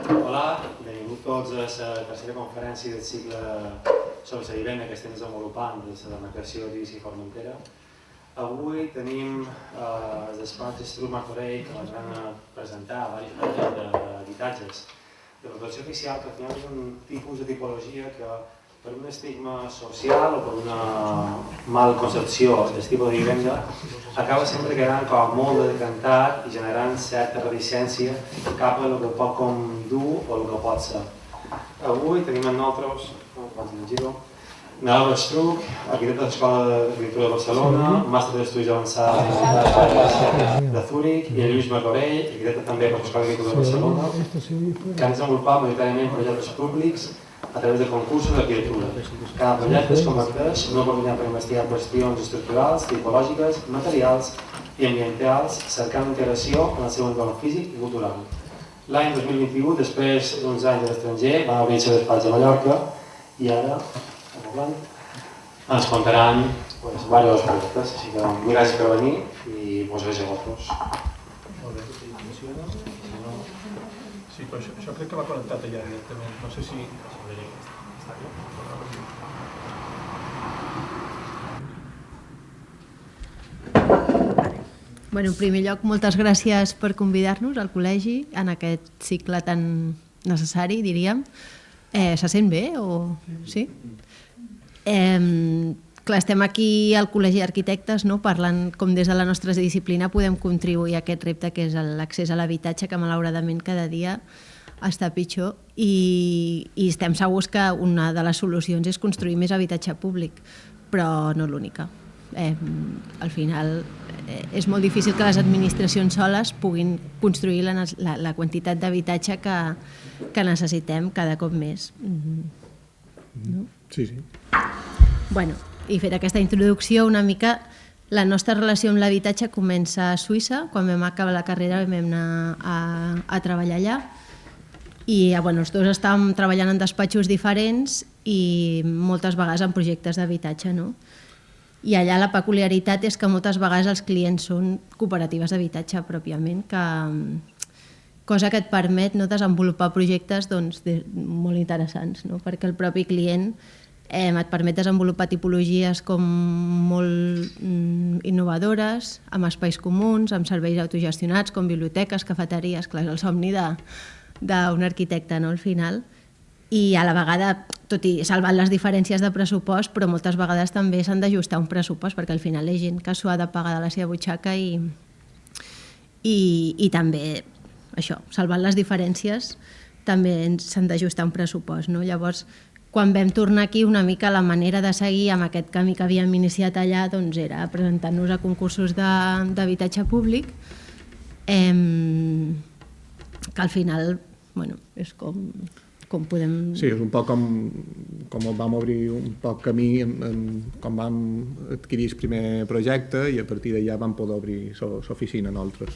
Hola, benvinguts tots a la tercera conferència del cicle sobre la vivenda que estem desenvolupant des de la demarcació d'Eivissa i Formentera. Avui tenim el despatx d'Estruc Martorell que ens van a presentar diversos projectes d'habitatges de protecció oficial, que al final és un tipus de tipologia que per un estigma social o per una mal concepció del tipus de vivenda acaba sempre quedant com molt decantat i generant certa reticència cap a el que pot com dur o el que pot ser. Avui tenim amb nosaltres Laura Estruc, arquitecte de l'Escola d'Arquitectura de Barcelona, màster d'estudis avançats de Zúrich, i Lluís Martorell, arquitecte també per l'Escola d'Arquitectura de Barcelona, que han desenvolupat majoritàriament projectes públics a través de concursos d'arquitectura. Cada projecte es converteix en una oportunitat per investigar qüestions estructurals, tipològiques, materials i ambientals, cercant integració en el seu entorn físic i cultural. L'any 2021, després d'uns anys a l'estranger, van obrir el seu despatx a Mallorca i ara ens contaran diversos projectes. Així que gràcies per venir i gràcies a vosaltres. Molt bé, funciona? Sí, però això crec que va connectat allà directament. No sé si... Bueno, en primer lloc, moltes gràcies per convidar-nos al col·legi en aquest cicle tan necessari, diríem. Se sent bé o...? Sí? Clar, estem aquí al Col·legi d'Arquitectes, no? Parlant com des de la nostra disciplina podem contribuir a aquest repte que és l'accés a l'habitatge, que malauradament cada dia està pitjor, i estem segurs que una de les solucions és construir més habitatge públic, però no l'única. Al final és molt difícil que les administracions soles puguin construir la quantitat d'habitatge que necessitem cada cop més. No? Sí, sí. Bueno, i fet aquesta introducció, una mica la nostra relació amb l'habitatge comença a Suïssa. Quan vam acabar la carrera vam anar a treballar allà i els dos estàvem treballant en despatxos diferents i moltes vegades en projectes d'habitatge, no? I allà la peculiaritat és que moltes vegades els clients són cooperatives d'habitatge pròpiament, cosa que et permet desenvolupar projectes molt interessants, perquè el propi client et permet desenvolupar tipologies com molt innovadores, amb espais comuns, amb serveis autogestionats com biblioteques, cafeteries, clar, és el somni d'un arquitecte, no, al final. I a la vegada, tot i salvant les diferències de pressupost, però moltes vegades també s'han d'ajustar un pressupost, perquè al final hi ha gent que s'ho ha de pagar de la seva butxaca i també, això, salvant les diferències, també s'han d'ajustar un pressupost, no? Llavors, quan vam tornar aquí, una mica la manera de seguir amb aquest camí que havíem iniciat allà era presentant-nos a concursos d'habitatge públic, que al final és com podem... Sí, és un poc com vam obrir un poc camí, com vam adquirir el primer projecte i a partir d'allà vam poder obrir l'oficina nosaltres.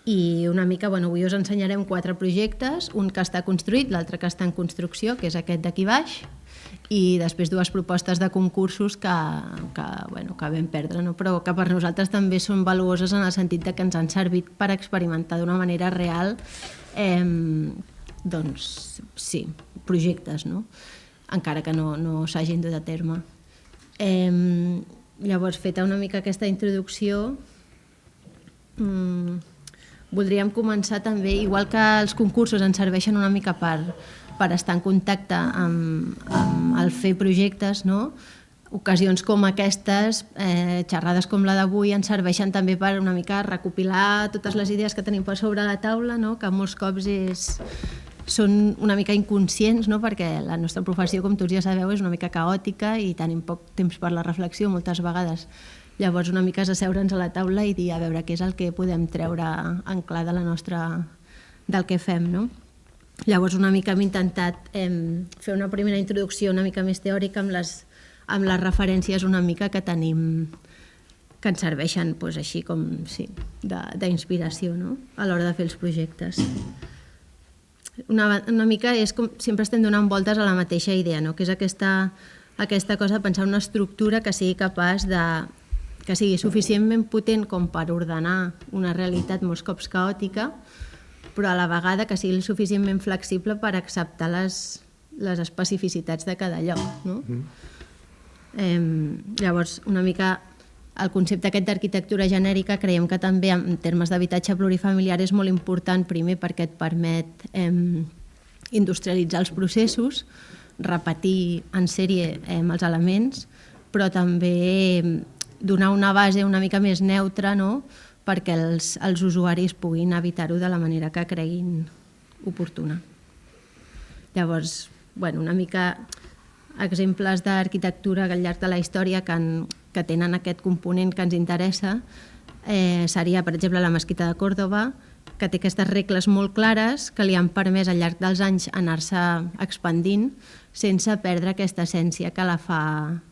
I una mica, avui us ensenyarem 4 projectes, un que està construït, l'altre que està en construcció, que és aquest d'aquí baix, i després 2 propostes de concursos que vam perdre, no? Però que per nosaltres també són valuoses en el sentit que ens han servit per experimentar d'una manera real projectes, no? Encara que no s'hagin dut a terme. Llavors, feta una mica aquesta introducció, voldríem començar també, igual que els concursos ens serveixen una mica per estar en contacte amb el fer projectes, no? Ocasions com aquestes, xerrades com la d'avui, ens serveixen també per una mica recopilar totes les idees que tenim per sobre la taula, no? Que molts cops són una mica inconscients, no? Perquè la nostra professió, com tots ja sabeu, és una mica caòtica i tenim poc temps per la reflexió moltes vegades. Llavors una mica és asseure'ns a la taula i dir a veure què és el que podem treure en clar del que fem, no? Llavors una mica hem intentat fer una primera introducció una mica més teòrica amb les referències una mica que tenim, que ens serveixen així com d'inspiració, no? A l'hora de fer els projectes. Una mica és com sempre estem donant voltes a la mateixa idea, no? Que és aquesta cosa de pensar una estructura que sigui capaç que sigui suficientment potent com per ordenar una realitat molts cops caòtica, però a la vegada que sigui suficientment flexible per acceptar les especificitats de cada lloc, no? Llavors, una mica el concepte aquest d'arquitectura genèrica creiem que també en termes d'habitatge plurifamiliar és molt important, primer perquè et permet industrialitzar els processos, repetir en sèrie els elements, però també donar una base una mica més neutra, no?, perquè els usuaris puguin evitar-ho de la manera que creguin oportuna. Llavors, una mica exemples d'arquitectura al llarg de la història que tenen aquest component que ens interessa seria, per exemple, la Mesquita de Còrdova, que té aquestes regles molt clares que li han permès al llarg dels anys anar-se expandint sense perdre aquesta essència que la fa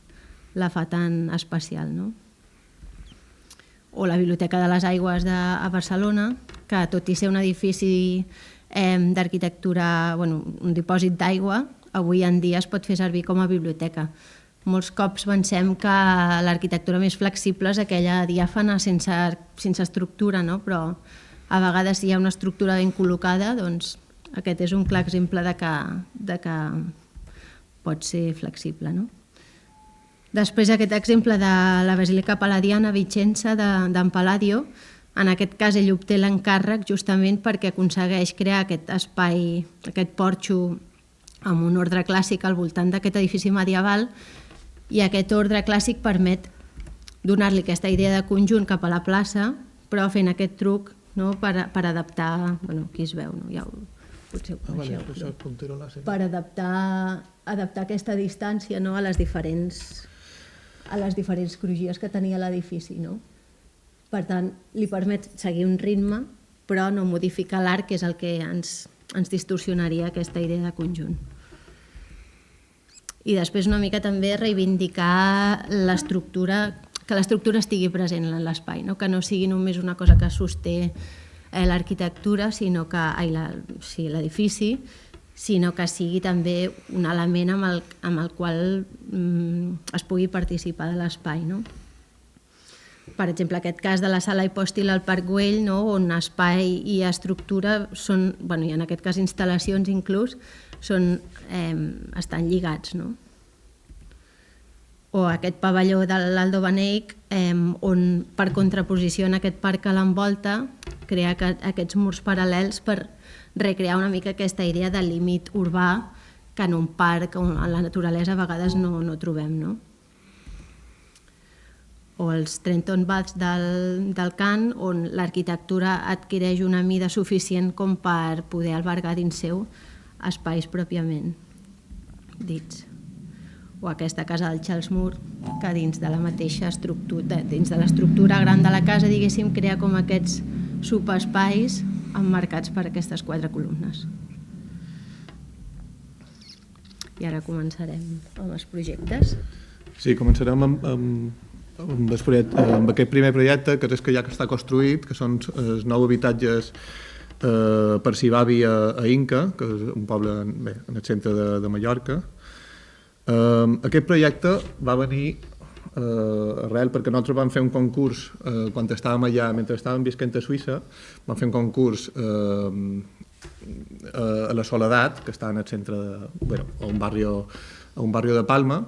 tan especial, no? O la Biblioteca de les Aigües a Barcelona, que tot i ser un edifici d'arquitectura, un dipòsit d'aigua, avui en dia es pot fer servir com a biblioteca. Molts cops pensem que l'arquitectura més flexible és aquella diàfana sense estructura, no? Però a vegades si hi ha una estructura ben col·locada, doncs aquest és un clar exemple de que pot ser flexible, no? Després aquest exemple de la Basílica Palladiana a Vicenza d'en Palladio, en aquest cas ell obté l'encàrrec justament perquè aconsegueix crear aquest espai, aquest porxo amb un ordre clàssic al voltant d'aquest edifici medieval, i aquest ordre clàssic permet donar-li aquesta idea de conjunt cap a la plaça, però fent aquest truc, no?, per adaptar, aquí es veu, no? Ja potser ho coneixeu, per adaptar aquesta distància, no?, a les diferents crugies que tenia l'edifici, no? Per tant, li permet seguir un ritme, però no modificar l'arc, que és el que ens distorsionaria aquesta idea de conjunt. I després una mica també reivindicar l'estructura, que l'estructura estigui present en l'espai, no? Que no sigui només una cosa que sosté l'arquitectura, l'edifici, sinó que sigui també un element amb el qual es pugui participar de l'espai, no? Per exemple, aquest cas de la sala hipòstil al Parc Güell, no?, on espai i estructura són, i en aquest cas instal·lacions inclús, estan lligats, no? O aquest pavelló de l'Aldo Beneic, on per contraposició en aquest parc que l'envolta, crea aquests murs paral·lels per recrear una mica aquesta idea de límit urbà que en un parc o en la naturalesa a vegades no trobem, no? O els Trenton Baths del Cant, on l'arquitectura adquireix una mida suficient com per poder albergar dins seu espais pròpiament dits. O aquesta casa del Charles Moore, que dins de la mateixa estructura, dins de l'estructura gran de la casa, diguéssim, crea com aquests subespais emmarcats per aquestes 4 columnes. I ara començarem amb els projectes. Sí, començarem amb aquest primer projecte, que és que ja està construït, que són els 9 habitatges per Sibavi a Inca, que és un poble en el centre de Mallorca. Aquest projecte va venir arrel perquè nosaltres vam fer un concurs quan estàvem allà, mentre estàvem visquent a Suïssa, vam fer un concurs a la Soledat, que està en el centre a un barri de Palma,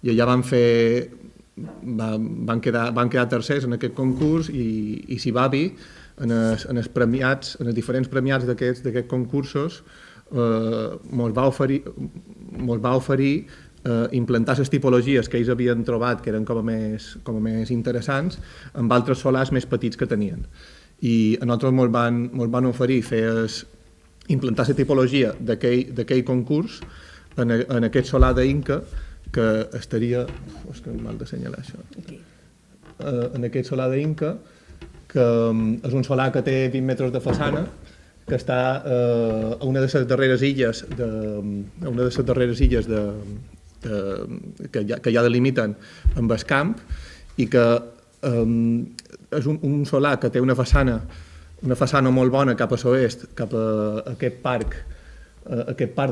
i allà van quedar tercers en aquest concurs, i Sibavi en els diferents premiats d'aquests concursos mos va oferir implantar les tipologies que ells havien trobat que eren com a més interessants amb altres solars més petits que tenien. I a nosaltres mos van oferir implantar la tipologia d'aquell concurs en aquest solar d'Inca, que estaria... És que m'ha d'assenyalar això. En aquest solar d'Inca, que és un solar que té 20 metres de façana, que està a una de les darreres illes que ja delimiten amb el camp, i que és un solar que té una façana molt bona cap a l'oest, cap a aquest parc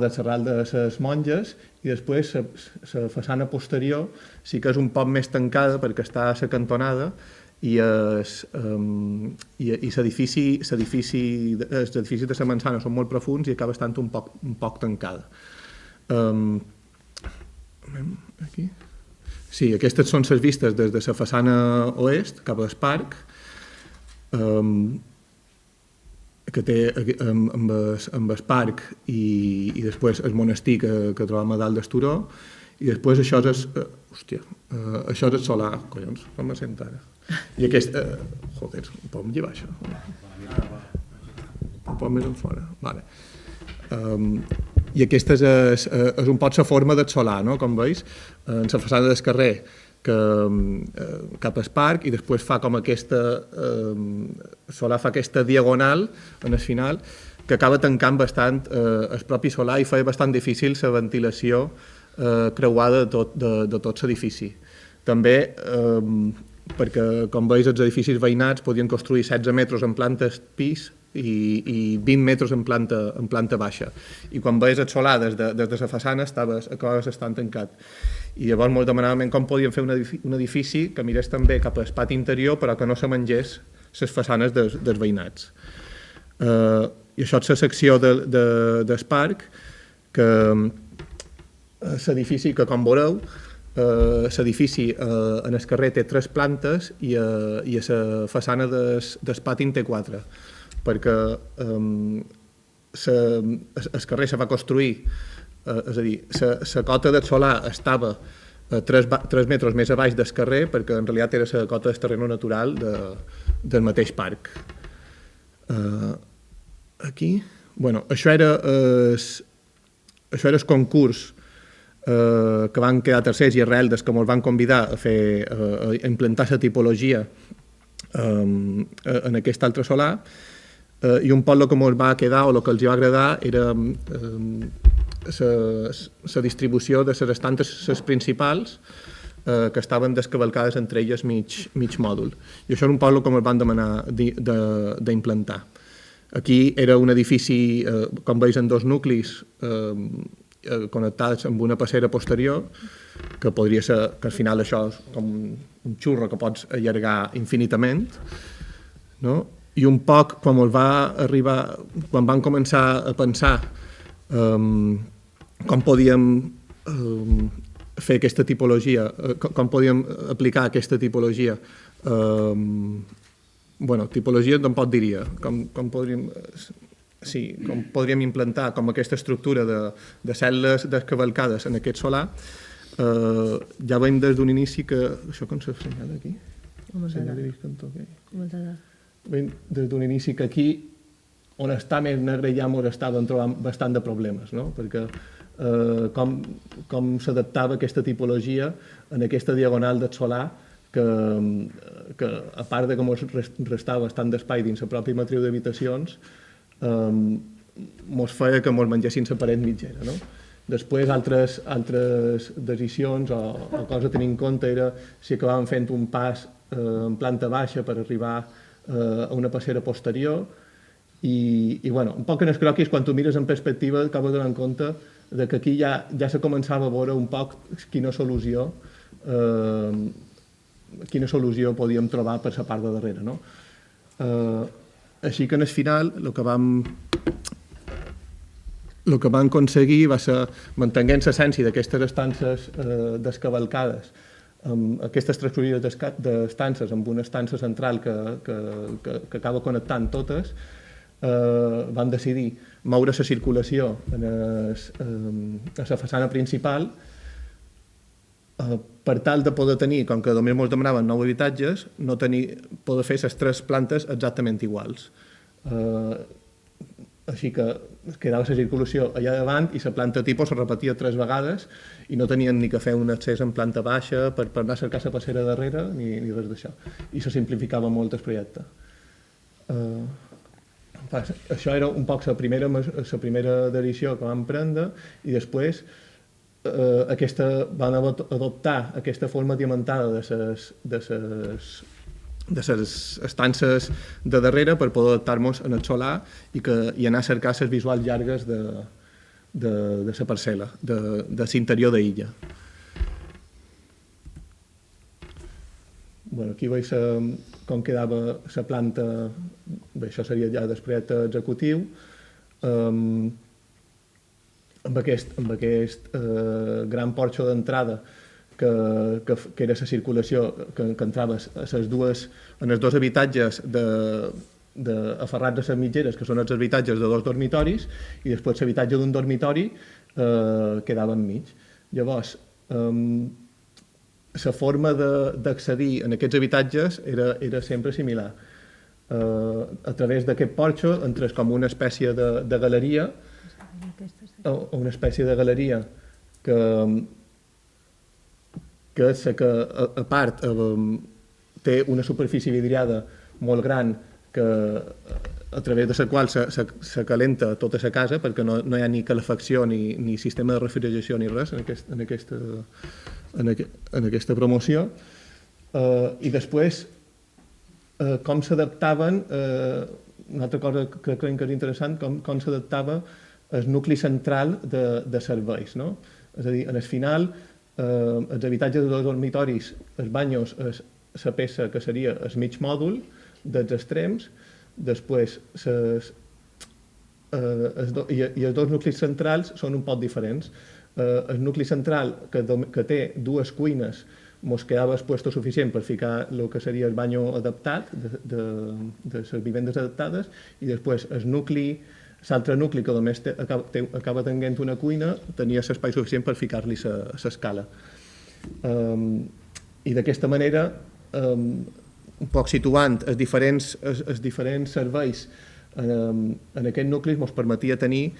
de Serral de les Monges, i després la façana posterior sí que és un poc més tancada perquè està a la cantonada, i l'edifici de la Manzana són molt profuns i acaba estant un poc tancada. Aquí. Sí, aquestes són les vistes des de la façana oest cap al parc, que té amb el parc i després el monestir que trobem a dalt del turó, i després això és això és el solar, collons, com me sent ara? I aquest, joder, podem llevar això? Un poc més enfora, vale. I aquesta és un poc la forma del solar, no? Com veus, en la façana del carrer cap al parc, i després fa com aquesta solar fa aquesta diagonal en el final que acaba tancant bastant el propi solar i feia bastant difícil la ventilació creuada de tot l'edifici. També perquè, com veus, els edificis veïnats podien construir 16 metres en planta pis i 20 metres en planta baixa. I quan veus el solar des de la façana acabaves estant tancat. I llavors ens demanàvem com podíem fer un edifici que mirés també cap al pati interior però que no se mengés les façanes dels veïnats. I això és la secció del parc, que l'edifici que, com veureu, l'edifici en el carrer té 3 plantes i a la façana del pati en té 4, perquè el carrer se va construir, és a dir, la cota del solar estava 3 metres més a baix del carrer perquè en realitat era la cota del terreny natural del mateix parc. Aquí, bueno, això era el concurs que van quedar tercers i arrel des que ens van convidar a implantar la tipologia en aquest altre solar, i un poc el que ens va quedar o el que els va agradar era la distribució de les estances principals que estaven descavalcades entre elles mig mòdul. I això era un poc el que ens van demanar d'implantar. Aquí era un edifici, com veus, en 2 nuclis connectats amb una passera posterior, que podria ser que al final això és com un xurro que pots allargar infinitament, no? I un poc quan van començar a pensar com podíem fer aquesta tipologia, com podíem aplicar aquesta tipologia, tipologia tampoc diria, com podríem implantar com aquesta estructura de cel·les descavalcades en aquest solar. Ja veiem des d'un inici que... Això com s'assenyala aquí? Des d'un inici que aquí, on està més negre, ja ens estàvem trobant bastant de problemes, no? Perquè com s'adaptava aquesta tipologia en aquesta diagonal del solar que a part de que ens restava bastant d'espai dins la pròpia matriu d'habitacions, ens feia que ens mengessin la paret mitgera, no? Després, altres decisions o coses a tenir en compte era si acabàvem fent un pas en planta baixa per arribar a una passera posterior i un poc en els croquis, quan tu mires en perspectiva, acabes donant compte que aquí ja se començava a veure un poc quina solució podíem trobar per la part de darrere, no? Així que en el final el que vam aconseguir va ser, mantenint l'essència d'aquestes estances descavalcades, amb aquestes 3 cruïlles d'estances, amb una estança central que acaba connectant totes, vam decidir moure la circulació a la façana principal per tal de poder tenir, com que només ens demanaven 9 habitatges, poder fer les 3 plantes exactament iguals. Així que quedava la circulació allà davant i la planta tipus es repetia 3 vegades i no tenien ni que fer un accés en planta baixa per anar a cercar la passera darrere ni res d'això. I se simplificava molt el projecte. Això era un poc la primera decisió que vam prendre i després van adoptar aquesta forma diamantada de les estances de darrere per poder adaptar-nos en el solar i anar a cercar les visuals llargues de la parcel·la, de l'interior d'illa. aquí veig com quedava la planta, bé, això seria ja després executiu, amb aquest gran porxo d'entrada que era la circulació que entrava en els dos habitatges aferrats a les mitgeres, que són els habitatges de 2 dormitoris, i després l'habitatge d'un dormitori quedava enmig. Llavors, la forma d'accedir en aquests habitatges era sempre similar. A través d'aquest porxo entres com una espècie de galeria, o una espècie de galeria que a part té una superfície vidriada molt gran a través de la qual se calenta tota la casa, perquè no hi ha ni calefacció ni sistema de refrigeració ni res en aquesta promoció. I després, com s'adaptaven, una altra cosa que crec que és interessant, com s'adaptava el nucli central de serveis. És a dir, en el final, els habitatges de 2 dormitoris, els banyos, la peça que seria el mig mòdul dels extrems, després i els 2 nuclis centrals són un poc diferents. El nucli central, que té 2 cuines, ens quedava el puesto suficient per ficar el que seria el banyo adaptat, de les vivendes adaptades, i després l'altre nucli, que només acaba tenint una cuina, tenia l'espai suficient per ficar-li l'escala. I d'aquesta manera, un poc situant els diferents serveis en aquest nucli, ens permetia tenir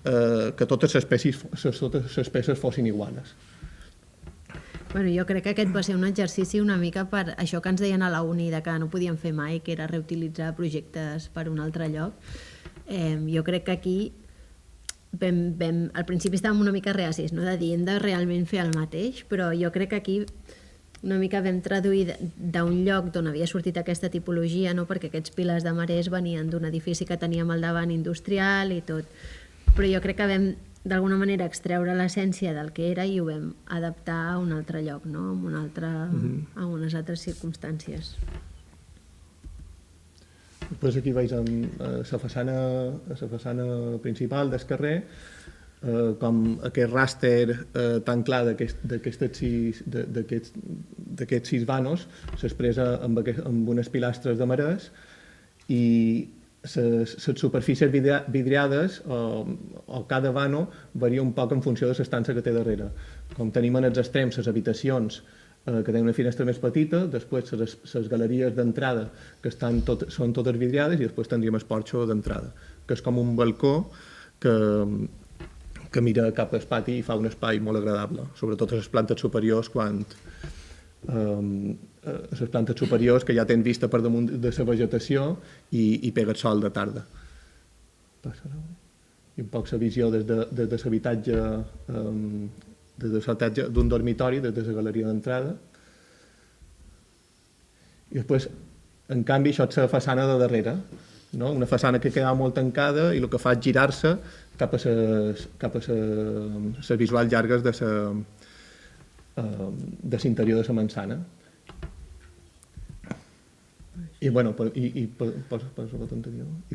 que totes les peces fossin iguales. Bueno, jo crec que aquest va ser un exercici una mica per això que ens deien a la uni, que no podíem fer mai, que era reutilitzar projectes per un altre lloc. Jo crec que aquí al principi estàvem una mica reacis, de dir hem de realment fer el mateix, però jo crec que aquí una mica vam traduir d'un lloc d'on havia sortit aquesta tipologia, perquè aquests pilars de marès venien d'un edifici que teníem al davant industrial i tot, però jo crec que vam d'alguna manera extreure l'essència del que era i ho vam adaptar a un altre lloc, a unes altres circumstàncies. Després aquí veig la façana principal del carrer, com aquest ràster tan clar d'aquests 6 vanos s'expressa amb unes pilastres de marès i les superfícies vidriades o cada vano varia un poc en funció de l'estança que té darrere. Com tenim en els extrems les habitacions que tenen una finestra més petita, després les galeries d'entrada que són totes vidriades i després tindríem el porxo d'entrada, que és com un balcó que mira cap al pati i fa un espai molt agradable, sobretot a les plantes superiors les plantes superiors que ja tenen vista per damunt de la vegetació i pega el sol de tarda. I un poc la visió des de l'habitatge d'un dormitori, des de la galeria d'entrada. I després, en canvi, això és la façana de darrere, una façana que quedava molt tancada i el que fa és girar-se cap a les visuals llargues de l'interior de la manzana. I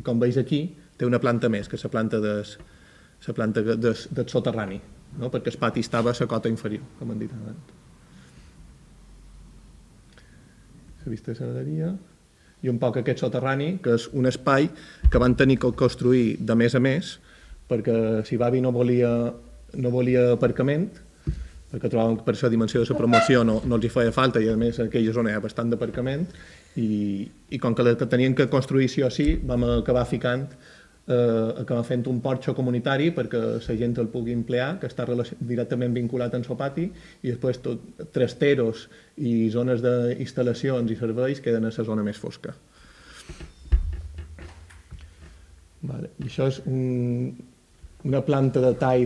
com veus aquí, té una planta més, que és la planta del soterrani, perquè el pati estava a la cota inferior, com hem dit abans. La vista de la galeria i un poc aquest soterrani, que és un espai que van tenir que construir de més a més, perquè si Bavi no volia aparcament, perquè trobaven que per la dimensió de la promoció no els hi feia falta i a més en aquella zona hi ha bastant d'aparcament i com que tenien que construir sí o sí vam acabar fent un porxo comunitari perquè la gent el pugui emplear, que està directament vinculat en el pati i després trasteros i zones d'instal·lacions i serveis queden a la zona més fosca. I això és una planta de tall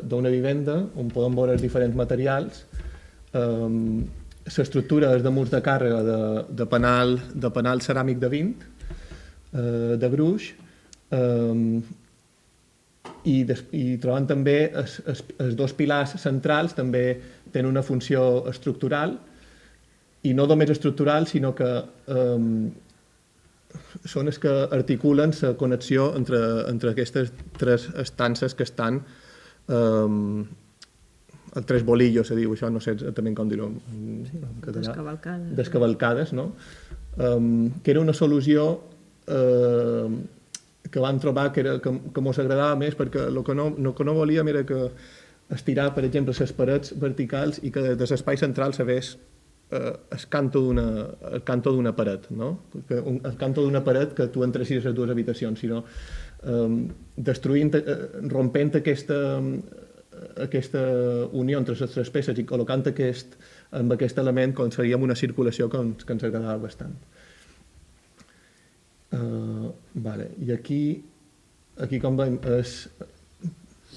d'una vivenda on podem veure els diferents materials. L'estructura és de murs de càrrega de penal ceràmic de 20, de gruix, i trobem també els 2 pilars centrals també tenen una funció estructural i no només estructurals, sinó que són els que articulen la connexió entre aquestes tres estances que estan tres bolillos, se diu això, no sé exactament com dir-ho en català. Descavalcades, no? Que era una solució que van trobar que mos agradava més, perquè el que no volíem era que estirar, per exemple, les parets verticals i que des de l'espai central s'havés el canto d'una paret, no? El canto d'una paret que tu entressis a les dues habitacions, sinó destruint, rompent aquesta unió entre les tres peces i col·locant amb aquest element aconseguíem una circulació que ens agradava bastant. I aquí com veiem,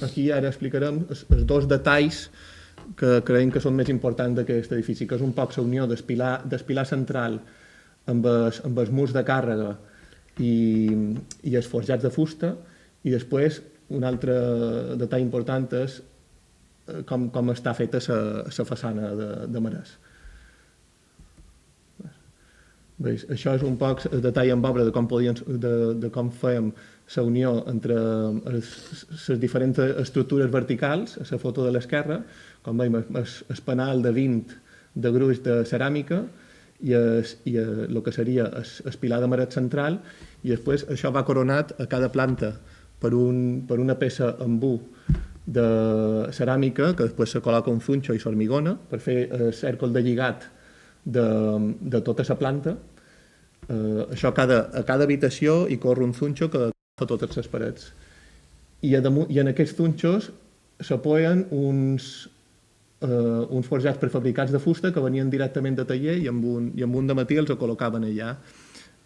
aquí ara explicarem els dos detalls que creiem que són més importants d'aquest edifici, que és un poc la unió del pilar central amb els murs de càrrega i els forjats de fusta, i després un altre detall important és com està feta la façana de marès. Veus? Això és un poc el detall en obra de com fèiem la unió entre les diferents estructures verticals, a la foto de l'esquerra, com veiem el panal de 20 de gruix de ceràmica i el que seria el pilar de marès central, i després això va coronat a cada planta per una peça embú de ceràmica que després se col·loca un funxo i s'hormigona per fer el cèrcol de lligat de tota la planta. Això a cada habitació hi corre un funxo que fa totes les parets. I en aquests funxos s'apoyen uns forjats prefabricats de fusta que venien directament de taller i amb un de matí els col·locaven allà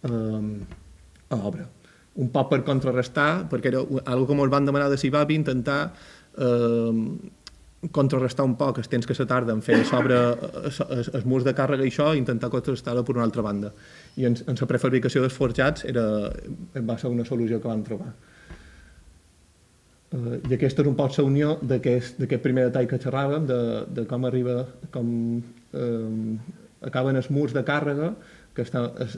a obra. Un poc per contrarrestar, perquè era una cosa que ens van demanar de Civapi, intentar contrarrestar un poc els temps que se tarda en fer sobre els murs de càrrega i això, i intentar contrarrestar-ho per una altra banda. I en la prefabricació dels forjats va ser una solució que vam trobar. I aquesta és un poc la unió d'aquest primer detall que xerràvem, de com acaben els murs de càrrega, que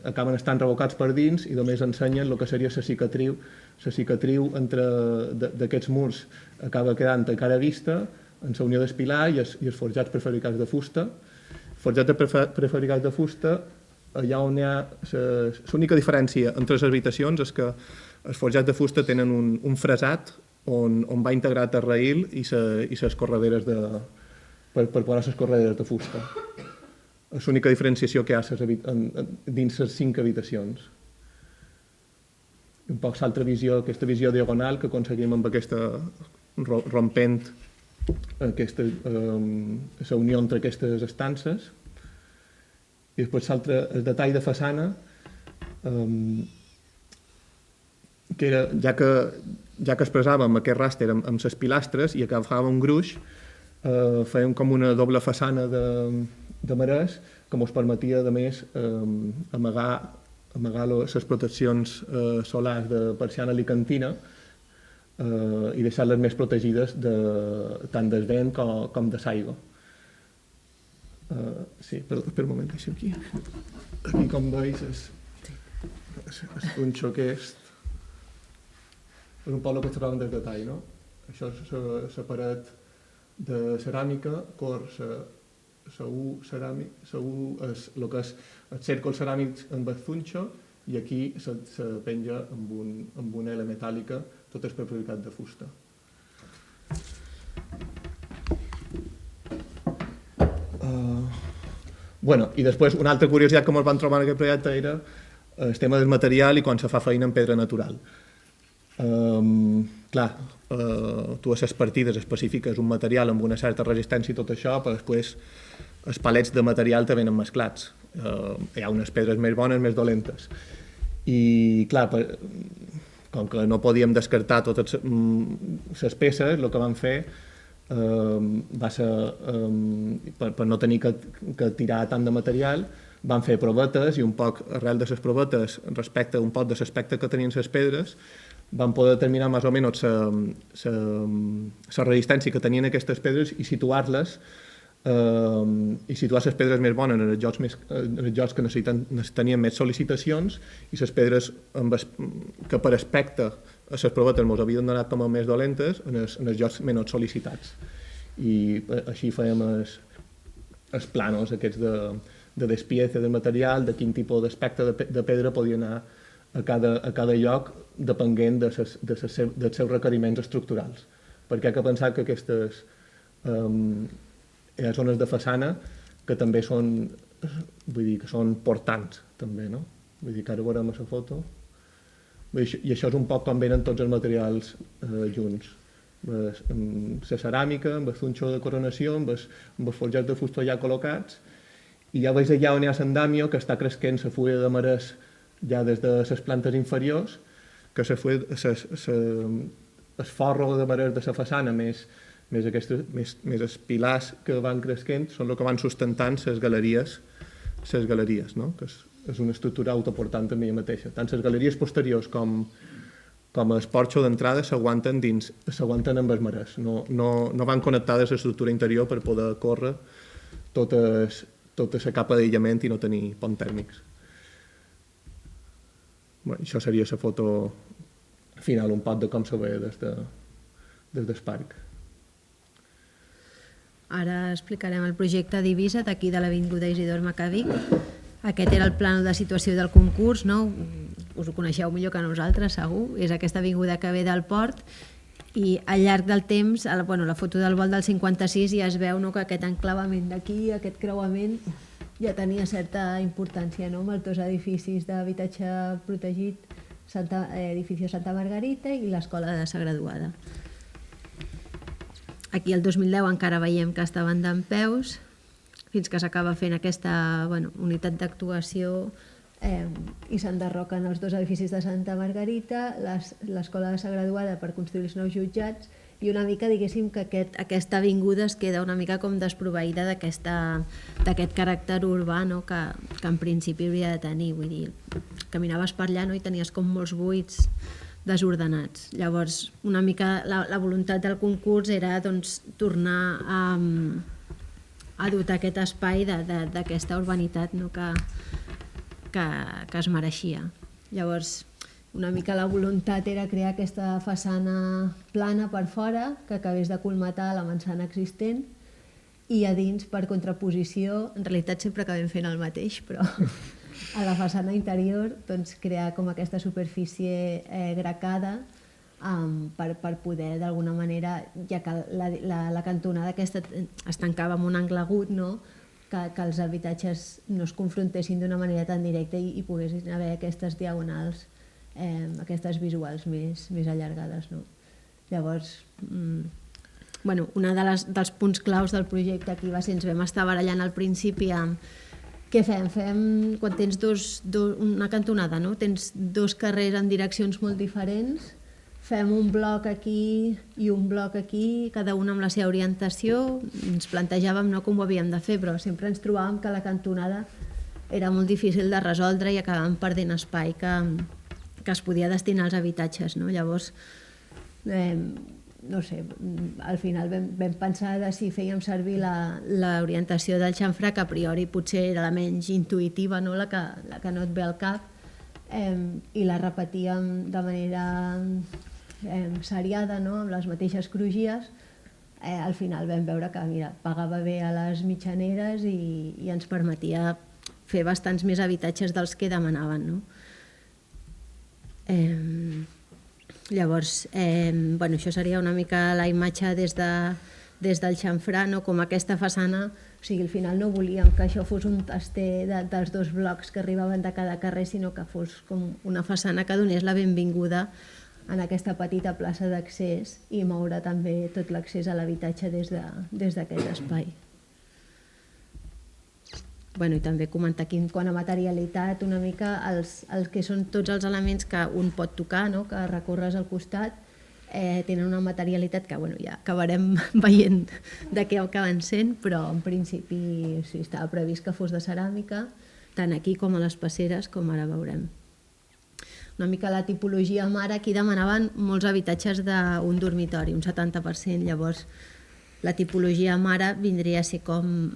acaben estant revocats per dins i només ensenyen el que seria la cicatriu. La cicatriu d'aquests murs acaba quedant a cara vista en la unió del pilar i els forjats prefabricats de fusta. Forjats prefabricats de fusta, allà on hi ha l'única diferència entre les habitacions és que els forjats de fusta tenen un fresat on va integrat el raïl i les correderes per posar les correderes de fusta. És l'única diferenciació que hi ha dins les 5 habitacions. Un poc l'altra visió, aquesta visió diagonal que aconseguim amb aquesta rompent la unió entre aquestes estances. I després el detall de façana, que era, ja que expressàvem aquest ràster amb les pilastres i agafàvem un gruix, fèiem com una doble façana de marès que ens permetia, a més, amagar les proteccions solars de persiana alicantina i deixar-les més protegides tant del vent com de l'aigua. Sí, per un moment, deixo aquí. Aquí, com veus, és un xoquest. És un poc el que trobàvem del detall, no? Això és la paret de ceràmica, segur és el que és el cèrcol ceràmic amb el funxo, i aquí se penja amb una L metàl·lica, tot és prefabricat de fusta. I després una altra curiositat que ens vam trobar en aquest projecte era el tema del material i quan se fa feina en pedra natural. Clar, tu a les partides específiques un material amb una certa resistència i tot això, però després els palets de material te venen mesclats. Hi ha unes pedres més bones, més dolentes. I clar, com que no podíem descartar totes les peces, el que vam fer va ser, per no tenir que tirar tant de material, vam fer provetes i un poc arrel de les provetes respecte un poc de l'aspecte que tenien les pedres vam poder determinar més o menys la resistència que tenien aquestes pedres i situar-les i situar les pedres més bones en els llocs que tenien més sol·licitacions i les pedres que per aspecte a les provetes ens havien donat com a més dolentes en els llocs menys sol·licitats. I així fèiem els planos aquests de despiece del material, de quin tipus d'aspecte de pedra podia anar a cada lloc depenent dels seus requeriments estructurals. Perquè hi ha que pensar que aquestes hi ha zones de façana que també són, vull dir, que són portants, també, no? Vull dir que ara veurem a la foto. I això és un poc com venen tots els materials junts. Amb la ceràmica, amb el funxó de coronació, amb els forjats de fusta ja col·locats, i ja veus allà on hi ha l'andamio, que està cresquent la fulla de marès ja des de les plantes inferiors, que el forro de marès de la façana més els pilars que van cresquent són el que van sustentant les galeries, no? Que és una estructura autoportant també ella mateixa. Tant les galeries posteriors com el porxo d'entrada s'aguanten amb els marès. No van connectades a l'estructura interior per poder córrer tota la capa d'aïllament i no tenir ponts tèrmics. Això seria la foto final, un poc de com se veia des del parc. Ara explicarem el projecte d'Eivissa d'aquí de l'Avinguda Isidor Macabí. Aquest era el plano de situació del concurs, no? Us ho coneixeu millor que nosaltres, segur. És aquesta avinguda que ve del port i al llarg del temps, la foto del vol del 56 ja es veu que aquest enclavament d'aquí, aquest creuament, ja tenia certa importància, no? Amb els dos edificis d'habitatge protegit, edifici Santa Margarita i l'Escola de la Graduada. Aquí el 2010 encara veiem que estaven dempeus, fins que s'acaba fent aquesta unitat d'actuació i s'enderroquen els dos edificis de Santa Margarita, l'Escola de la Graduada per construir els nous jutjats i una mica, diguéssim, que aquesta avinguda es queda una mica com desproveïda d'aquest caràcter urbà que en principi hauria de tenir. Vull dir, caminaves per allà i tenies com molts buits desordenats. Llavors, una mica la voluntat del concurs era tornar a dotar aquest espai d'aquesta urbanitat que es mereixia. Llavors, una mica la voluntat era crear aquesta façana plana per fora que acabés de colmatar la manzana existent i a dins, per contraposició, en realitat sempre acabem fent el mateix, però a la façana interior crear com aquesta superfície gracada per poder d'alguna manera, ja que la cantonada aquesta es tancava amb un angle agut, que els habitatges no es confrontessin d'una manera tan directa i poguessin haver aquestes diagonals, aquestes visuals més allargades. Llavors, un dels punts claus del projecte aquí va ser, ens vam estar barallant al principi amb què fem? Quan tens una cantonada, tens dos carrers en direccions molt diferents, fem un bloc aquí i un bloc aquí, cada un amb la seva orientació, ens plantejàvem com ho havíem de fer, però sempre ens trobàvem que la cantonada era molt difícil de resoldre i acabàvem perdent espai que es podia destinar als habitatges. Llavors, no sé, al final vam pensar de si fèiem servir l'orientació del xamfrà, que a priori potser era la menys intuïtiva, la que no et ve al cap, i la repetíem de manera seriada, amb les mateixes crugies. Al final vam veure que pagava bé a les mitjaneres i ens permetia fer bastants més habitatges dels que demanaven. Llavors, això seria una mica la imatge des del xamfrà, com aquesta façana. O sigui, al final no volíem que això fos un taster dels dos blocs que arribaven de cada carrer, sinó que fos com una façana que donés la benvinguda en aquesta petita plaça d'accés i moure també tot l'accés a l'habitatge des d'aquest espai. I també comentar aquí, quant a materialitat, una mica els que són tots els elements que un pot tocar, que recorres al costat, tenen una materialitat que ja acabarem veient de què acaben sent, però en principi sí, estava previst que fos de ceràmica, tant aquí com a les passeres, com ara veurem. Una mica la tipologia mare, aquí demanaven molts habitatges d'un dormitori, un 70%, llavors La tipologia mare vindria a ser com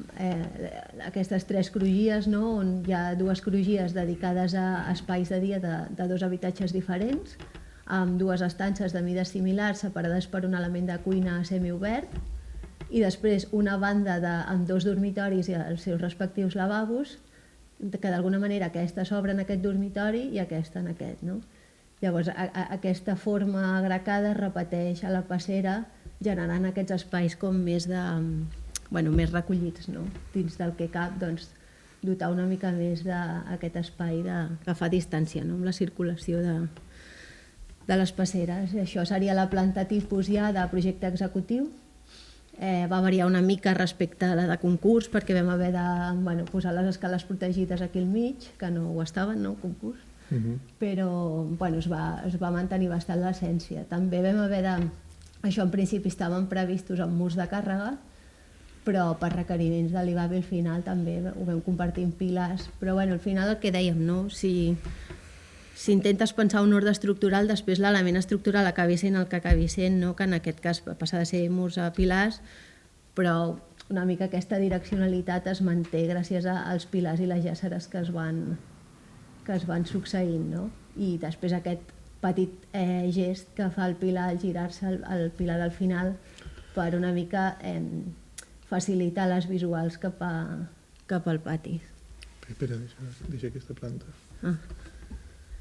aquestes 3 crugies, no? On hi ha 2 crugies dedicades a espais de dia de 2 habitatges diferents, amb 2 estances de mides similars separades per un element de cuina semiobert, i després una banda amb 2 dormitoris i els seus respectius lavabos, que d'alguna manera aquesta s'obre en aquest dormitori i aquesta en aquest, no? Llavors, aquesta forma agracada es repeteix a la passera, generant aquests espais com més més recollits, no? Dins del que cap, doncs, dotar una mica més d'aquest espai que fa distància, no? Amb la circulació de les passeres. Això seria la planta tipus ja de projecte executiu. Va variar una mica respecte a la de concurs, perquè vam haver de posar les escales protegides aquí al mig, que no ho estaven, no, concurs, però es va mantenir bastant l'essència. També vam haver de... Això en principi estaven previstos amb murs de càrrega, però per requeriments de l'IBABI al final també ho vam convertir en pilars. Però al final el que dèiem, no? Si intentes pensar un ordre estructural, després l'element estructural acabi sent el que acabi sent, no? Que en aquest cas passa de ser murs a pilars, però una mica aquesta direccionalitat es manté gràcies als pilars i les jàsseres que es van succeint, no? I després aquest petit gest que fa el pilar al girar-se, el pilar al final, per una mica facilitar les visuals cap al pati. Espera, deixa aquesta planta.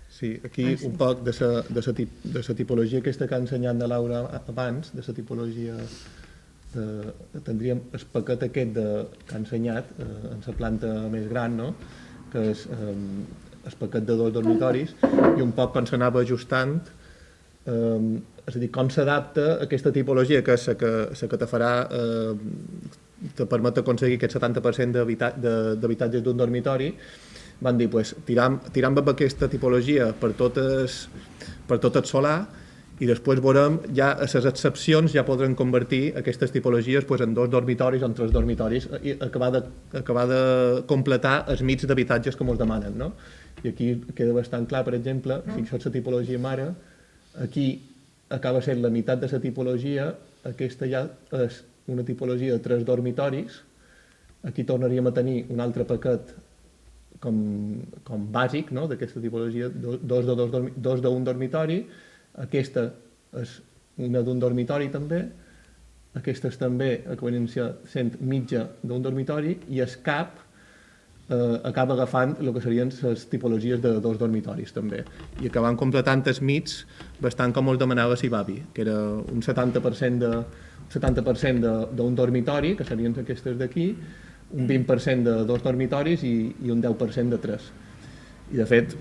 Sí, aquí un poc de la tipologia aquesta que ha ensenyat de Laura abans, de la tipologia tindríem el paquet aquest que ha ensenyat en la planta més gran, no? Que és el paquet de 2 dormitoris, i un poc com s'anava ajustant, és a dir, com s'adapta aquesta tipologia, que és la que te farà, te permet aconseguir aquest 70% d'habitatges d'un dormitori. Van dir, tirem amb aquesta tipologia per tot el solar, i després veurem, ja a les excepcions ja podrem convertir aquestes tipologies en 2 dormitoris o en 3 dormitoris i acabar de completar els mix d'habitatges que ens demanen, no? I aquí queda bastant clar, per exemple, fixa't la tipologia mare, aquí acaba sent la meitat de la tipologia, aquesta ja és una tipologia de 3 dormitoris, aquí tornaríem a tenir un altre paquet com bàsic, no? D'aquesta tipologia, 2 d'un dormitori. Aquesta és una d'un dormitori també, aquestes també acaben sent mitja d'un dormitori, i el cap acaba agafant el que serien les tipologies de 2 dormitoris també, i acaben completant els mits bastant com els demanava l'IBABI, que era un 70% d'un dormitori, que serien aquestes d'aquí, un 20% de 2 dormitoris i un 10% de 3. I de fet,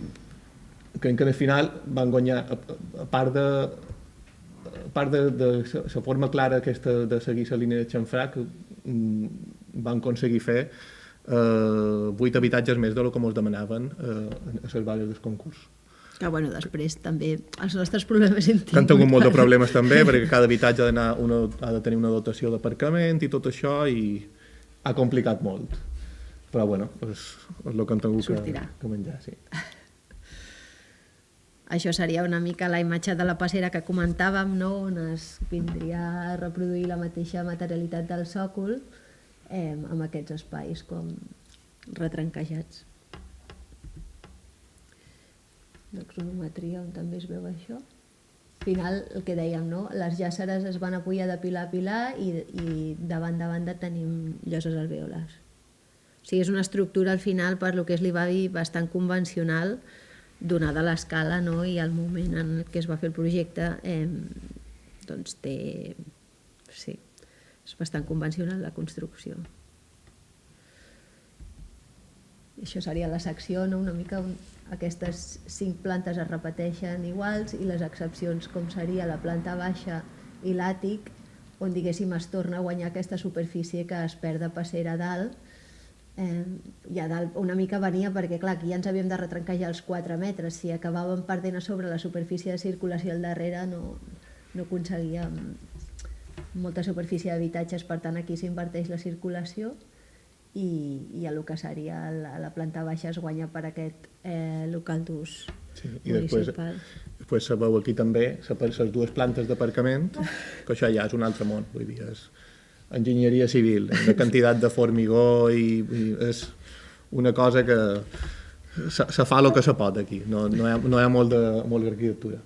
crec que al final van guanyar, a part de la forma clara aquesta de seguir la línia de xamfrà, que van aconseguir fer 8 habitatges més del que ens demanaven a les bases del concurs. Que després també els nostres problemes hem tingut. Que han tingut molts de problemes també, perquè cada habitatge ha de tenir una dotació d'aparcament i tot això, i ha complicat molt. Però és el que han tingut que menjar, sí. Això seria una mica la imatge de la passera que comentàvem, no? On es vindria a reproduir la mateixa materialitat del sòcol amb aquests espais com retranquejats. L'axonometria, on també es veu això. Al final, el que dèiem, no? Les jàsseres es van apoyar de pilar a pilar i de banda a banda tenim lloses alvèoles. O sigui, és una estructura al final, per lo que és l'IBABI, bastant convencional, donada l'escala, no? I el moment en què es va fer el projecte, doncs té... Sí, és bastant convencional la construcció. Això seria la secció, no? Una mica aquestes 5 plantes es repeteixen iguals, i les excepcions com seria la planta baixa i l'àtic, on diguéssim es torna a guanyar aquesta superfície que es perd de passera a dalt. I a dalt una mica venia perquè, clar, aquí ja ens havíem de retranquejar els 4 metres. Si acabàvem perdent a sobre la superfície de circulació al darrere, no aconseguíem molta superfície d'habitatges, per tant aquí s'inverteix la circulació, i el que seria la planta baixa es guanya per aquest local d'ús municipal. Després se veu aquí també les 2 plantes d'aparcament, que això ja és un altre món, vull dir, enginyeria civil, una quantitat de formigó i és una cosa que se fa el que se pot aquí, no hi ha molt d'arquitectura.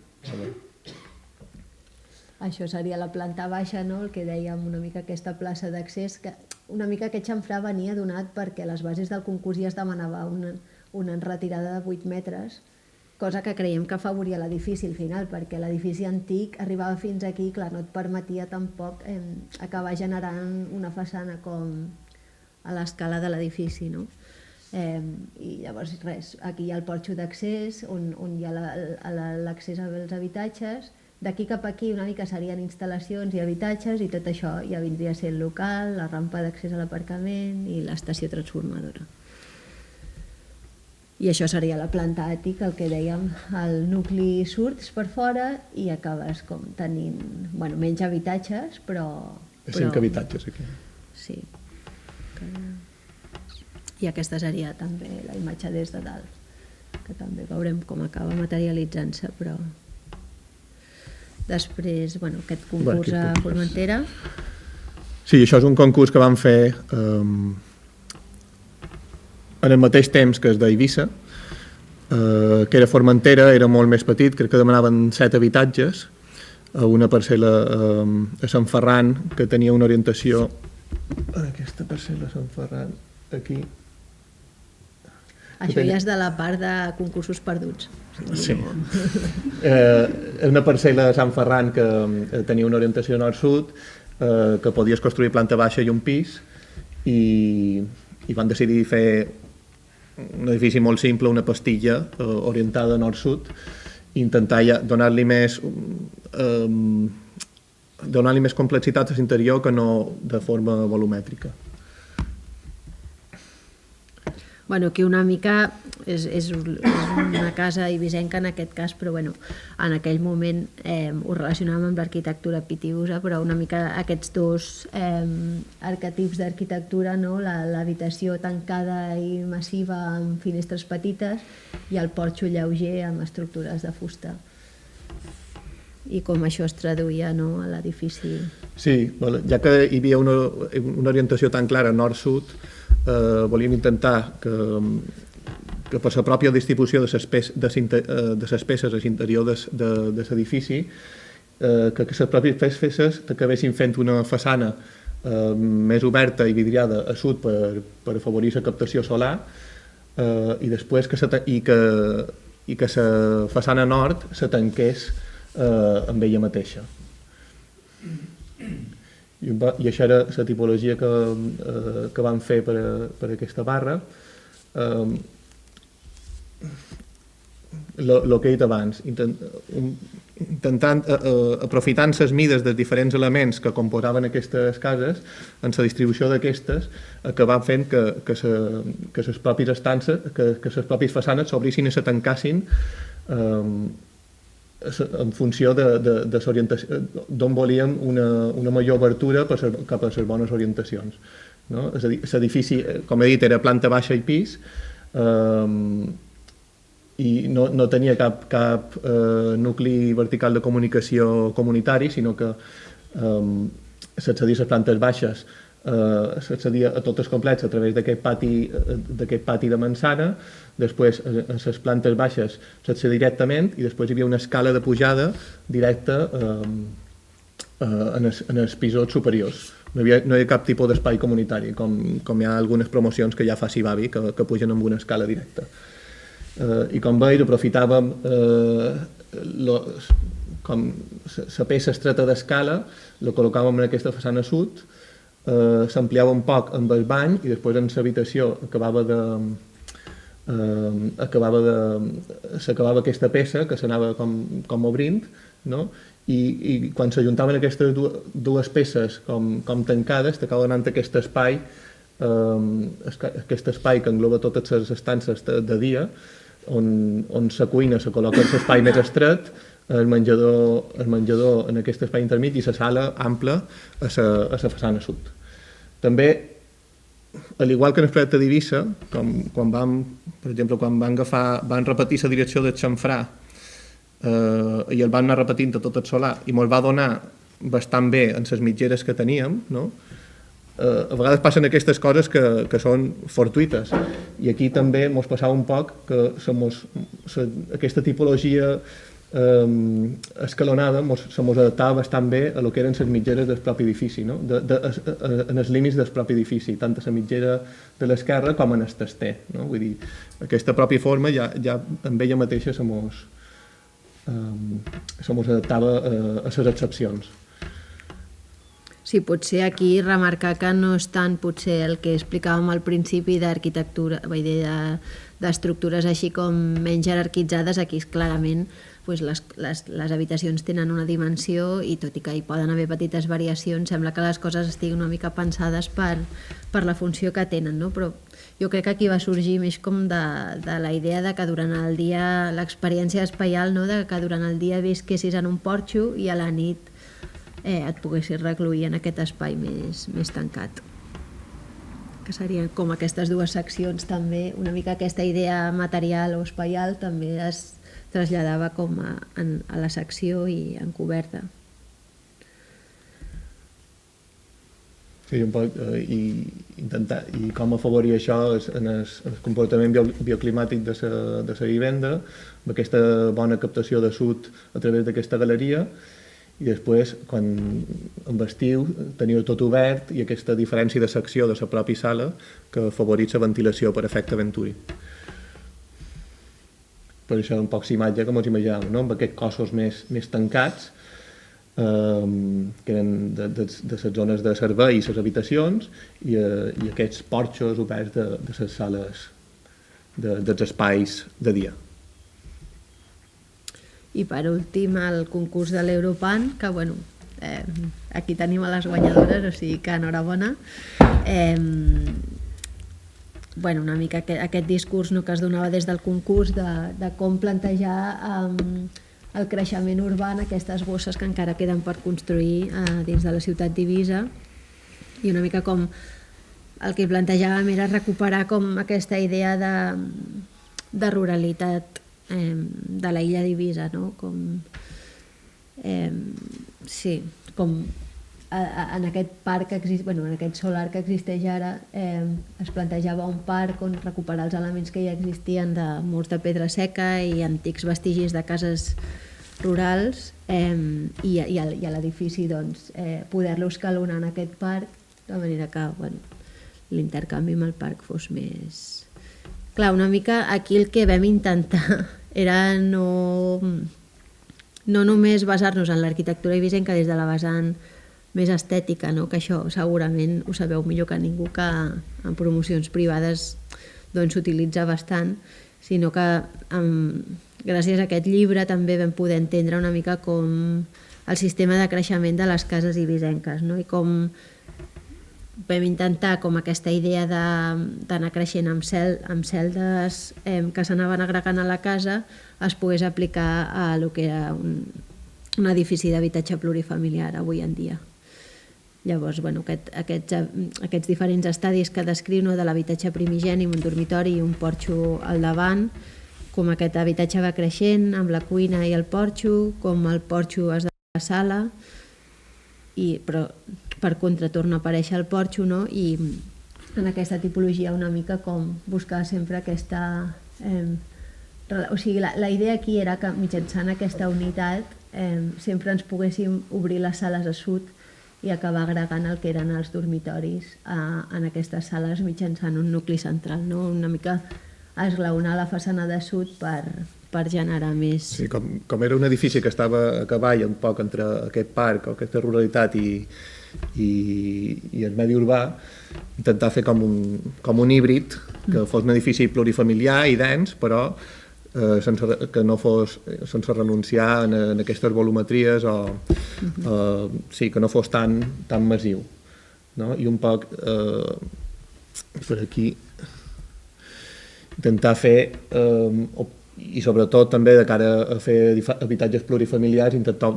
Això seria la planta baixa, no? El que dèiem, una mica aquesta plaça d'accés, que una mica aquest xamfrà venia donat perquè a les bases del concurs ja es demanava una retirada de 8 metres, cosa que creiem que afavoria l'edifici al final, perquè l'edifici antic arribava fins aquí, clar, no et permetia tampoc acabar generant una façana com a l'escala de l'edifici, no? I llavors res, aquí hi ha el porxo d'accés on hi ha l'accés als habitatges. D'aquí cap aquí una mica serien instal·lacions i habitatges i tot això ja vindria a ser el local, la rampa d'accés a l'aparcament i l'estació transformadora. I això seria la planta àtica, el que dèiem, el nucli surts per fora i acabes com tenint, bueno, menys habitatges, però... 5 habitatges aquí. Sí. I aquesta seria també la imatge des de dalt, que també veurem com acaba materialitzant-se, però... Després, bueno, aquest concurs a Formentera. Sí, això és un concurs que vam fer en el mateix temps que el d'Eivissa, que era Formentera, era molt més petit, crec que demanaven 7 habitatges, una parcel·la a Sant Ferran, que tenia una orientació... Aquesta parcel·la a Sant Ferran, aquí... Això ja és de la part de concursos perduts. Sí. Una parcel·la a Sant Ferran que tenia una orientació nord-sud, que podies construir planta baixa i un pis, i van decidir fer un edifici molt simple, una pastilla orientada nord-sud, i intentar donar-li més complexitat a l'interior que no de forma volumètrica. Bueno, aquí una mica és una casa eivissenca en aquest cas, però bueno, en aquell moment ho relacionàvem amb l'arquitectura pitiusa, però una mica aquests dos arquetips d'arquitectura, no? L'habitació tancada i massiva amb finestres petites i el porxo lleuger amb estructures de fusta. I com això es traduïa, no, a l'edifici. Sí, ja que hi havia una orientació tan clara nord-sud, volíem intentar que per la pròpia distribució de les peces a l'interior de l'edifici, que les pròpies peces acabessin fent una façana més oberta i vidriada a sud per afavorir la captació solar, i després que la façana nord se tanqués amb ella mateixa. I això era la tipologia que vam fer per aquesta barra. El que he dit abans, aprofitant les mides dels diferents elements que composaven aquestes cases, en la distribució d'aquestes acabant fent que les pròpies estances, que les pròpies façanes s'obrissin i se tancassin en funció de l'orientació, d'on volíem una major obertura cap a les bones orientacions. És a dir, l'edifici, com he dit, era planta baixa i pis, i no tenia cap nucli vertical de comunicació comunitari, sinó que s'accedia a les plantes baixes, s'accedia a tots els complets a través d'aquest pati de Mansana. Després a les plantes baixes s'accedia directament i després hi havia una escala de pujada directa en els pisos superiors. No hi havia cap tipus d'espai comunitari, com hi ha algunes promocions que ja fa Sibavi, que pugen amb una escala directa. I com veus, aprofitàvem la peça estreta d'escala, la col·locàvem en aquesta façana sud, s'ampliava un poc amb el bany i després en l'habitació s'acabava aquesta peça que s'anava com obrint, no? I quan s'ajuntaven aquestes dues peces com tancades, t'acaba donant aquest espai que engloba totes les estances de dia, on la cuina se col·loca en l'espai més estret, el menjador en aquest espai intermedi i la sala ampla a la façana sud. També, al igual que en el projecte d'Eivissa, quan van repetir la direcció del xamfrà i el van anar repetint a tot el solar i ens va donar bastant bé en les mitgeres que teníem, no? a vegades passen aquestes coses que són fortuites, i aquí també ens passava un poc que aquesta tipologia escalonada se mos adaptava bastant bé a lo que eren les mitgeres del propi edifici, no? En els límits del propi edifici, tant a la mitgera de l'esquerra com en el tester, no? Vull dir, aquesta pròpia forma ja amb ella mateixa se mos adaptava a les excepcions. Sí, potser aquí remarcar que no és tant potser el que explicàvem al principi d'arquitectura, d'estructures així com menys jerarquitzades, aquí clarament les habitacions tenen una dimensió i tot i que hi poden haver petites variacions, sembla que les coses estiguin una mica pensades per la funció que tenen, no? Però jo crec que aquí va sorgir més com de la idea de que durant el dia, l'experiència espaial, no? De que durant el dia visquessis en un porxo i a la nit et poguessis recluir en aquest espai més tancat. Que serien com aquestes dues seccions també, una mica aquesta idea material o espaial també es traslladava com a la secció i en coberta. Sí, un poc, i com afavorir això en el comportament bioclimàtic de la vivenda, amb aquesta bona captació de sud a través d'aquesta galeria, i després, quan en estiu, teniu tot obert i aquesta diferència de secció de la pròpia sala que afavoreix la ventilació per efecte Venturi. Per això un poc l'imatge que ens imaginàvem, no? Amb aquests cossos més tancats, que eren de les zones de servei i les habitacions, i aquests porxos oberts de les sales, dels espais de dia. I per últim el concurs de l'Europan, que bueno, aquí tenim a les guanyadores, o sigui que enhorabona. Bueno, una mica aquest discurs que es donava des del concurs de com plantejar el creixement urbà en aquestes bosses que encara queden per construir dins de la ciutat d'Eivissa, i una mica com el que plantejàvem era recuperar com aquesta idea de ruralitat de la illa d'Eivissa, no? Sí, com en aquest parc, en aquest solar que existeix ara, es plantejava un parc on recuperar els elements que ja existien de murs de pedra seca i antics vestigis de cases rurals, i a l'edifici poder-lo escalonar en aquest parc, de manera que l'intercanvi amb el parc fos més... Clar, una mica aquí el que vam intentar era no només basar-nos en l'arquitectura eivissenca des de la vessant més estètica, no? Que això segurament ho sabeu millor que ningú, que en promocions privades s'utilitza bastant, sinó que gràcies a aquest llibre també vam poder entendre una mica com el sistema de creixement de les cases eivissenques, no? I com vam intentar com aquesta idea d'anar creixent amb celdes que s'anaven agregant a la casa es pogués aplicar a el que era un edifici d'habitatge plurifamiliar avui en dia. Llavors, aquests diferents estadis que descriu, de l'habitatge primigeni, un dormitori i un porxo al davant, com aquest habitatge va creixent amb la cuina i el porxo, com el porxo es de la sala, però per contra torna a aparèixer el porxo, no? I en aquesta tipologia una mica com buscar sempre aquesta... O sigui, la idea aquí era que mitjançant aquesta unitat sempre ens poguéssim obrir les sales a sud i acabar agregant el que eren els dormitoris en aquestes sales mitjançant un nucli central, no? Una mica esglaonar la façana de sud per generar més... Sí, com era un edifici que estava a cavall un poc entre aquest parc o aquesta ruralitat i el medi urbà, intentar fer com un híbrid, que fos un edifici plurifamiliar i dens, però que no fos sense renunciar en aquestes volumetries sí, que no fos tan massiu, no? I un poc per aquí intentar fer i sobretot també de cara a fer habitatges plurifamiliars, intentar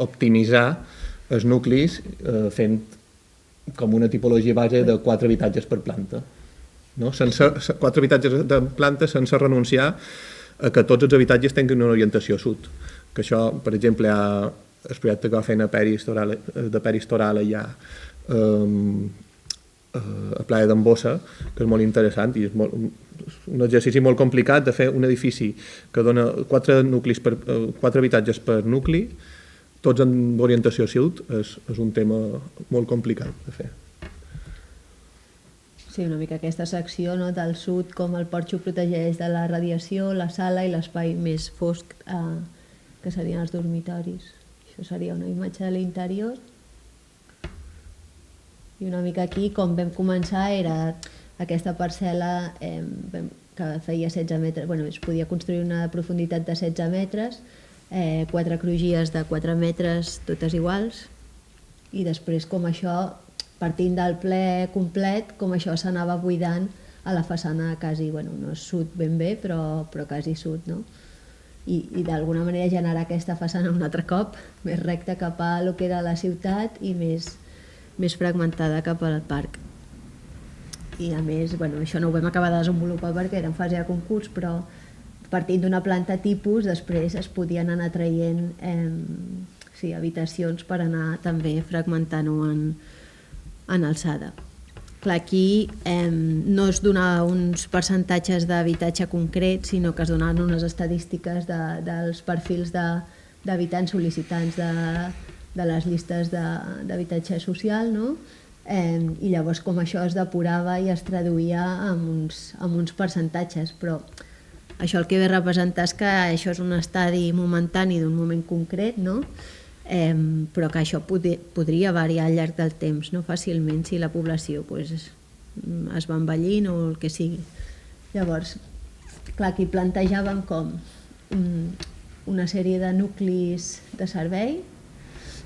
optimitzar els nuclis fent com una tipologia base de 4 habitatges per planta, no? 4 habitatges de planta sense renunciar a que tots els habitatges tinguin una orientació sud, que això, per exemple, hi ha el projecte que va fent de Peris Toral allà, a Playa d'Embossa, que és molt interessant i és un exercici molt complicat de fer un edifici que dona 4 habitatges per nucli, tots amb orientació sud, és un tema molt complicat de fer. Sí, una mica aquesta secció, no, del sud, com el porxo protegeix de la radiació, la sala i l'espai més fosc, que serien els dormitoris. Això seria una imatge de l'interior. I una mica aquí, com vam començar, era aquesta parcel·la que feia 16 metres, bueno, es podia construir una profunditat de 16 metres, 4 crugies de 4 metres, totes iguals, i després com això, partint del ple complet, com això s'anava buidant a la façana quasi, bueno, no és sud ben bé, però quasi sud, no? I d'alguna manera generar aquesta façana un altre cop, més recta cap a lo que era la ciutat i més fragmentada cap al parc. I a més, bueno, això no ho vam acabar de desenvolupar perquè era en fase de concurs, però partint d'una planta tipus, després es podien anar traient habitacions per anar també fragmentant-ho en alçada. Clar, aquí no es donaven uns percentatges d'habitatge concret, sinó que es donaven unes estadístiques dels perfils d'habitants sol·licitants de les llistes d'habitatge social, no? I llavors com això es depurava i es traduïa en uns percentatges, però això el que ve a representar és que això és un estadi momentani d'un moment concret, no? Però que això podria variar al llarg del temps, no? Fàcilment, si la població es va envellint o el que sigui. Llavors, clar, aquí plantejàvem com una sèrie de nuclis de servei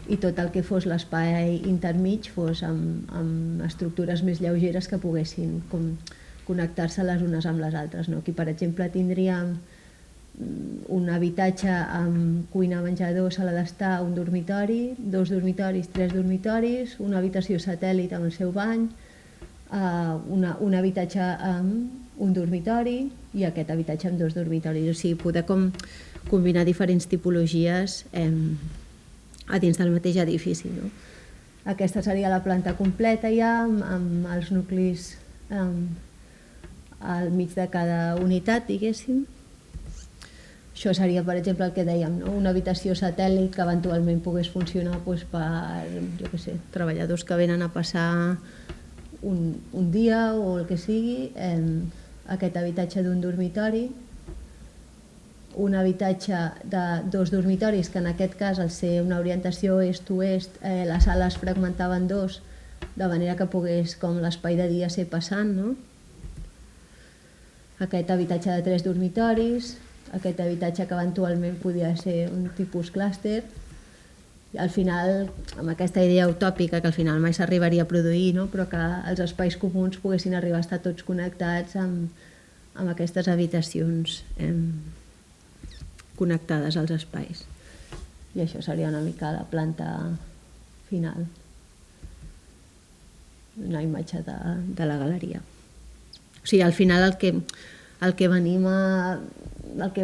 i tot el que fos l'espai intermig fos amb estructures més lleugeres que poguessin connectar-se les unes amb les altres. Aquí, per exemple, tindríem un habitatge amb cuina, menjador, sala d'estar, un dormitori, 2 dormitoris, 3 dormitoris, una habitació satèl·lit amb el seu bany, un habitatge amb un dormitori i aquest habitatge amb 2 dormitoris. O sigui, poder combinar diferents tipologies a dins del mateix edifici. Aquesta seria la planta completa ja, amb els nuclis al mig de cada unitat, diguéssim. Això seria, per exemple, el que dèiem, una habitació satèl·lit que eventualment pogués funcionar per, jo què sé, treballadors que venen a passar un dia o el que sigui, aquest habitatge d'un dormitori, un habitatge de 2 dormitoris, que en aquest cas, al ser una orientació est-oest, les sales es fragmentaven en 2, de manera que pogués, com l'espai de dia, ser passant, no? Aquest habitatge de 3 dormitoris, aquest habitatge que eventualment podia ser un tipus clúster. Al final, amb aquesta idea utòpica que al final mai s'arribaria a produir, no? Però que els espais comuns poguessin arribar a estar tots connectats amb aquestes habitacions connectades als espais. I això seria una mica la planta final. Una imatge de la galeria. O sigui, al final el que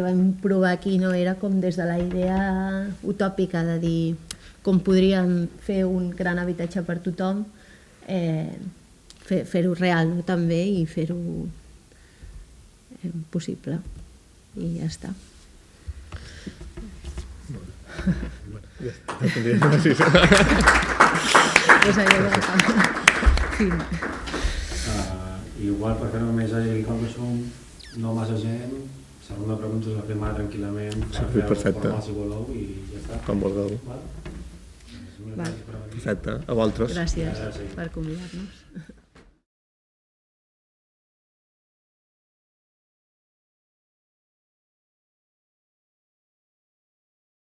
vam provar aquí no era com des de la idea utòpica de dir com podríem fer un gran habitatge per tothom, fer-ho real, no? També, i fer-ho possible. I ja està. Igual per fer-ho més agil, com que som no massa gent, segona pregunta us la fem ara tranquil·lament, perfecte, si voleu, i ja està. Com vulgueu. Val. Perfecte, a vosaltres. Gràcies per convidar-nos.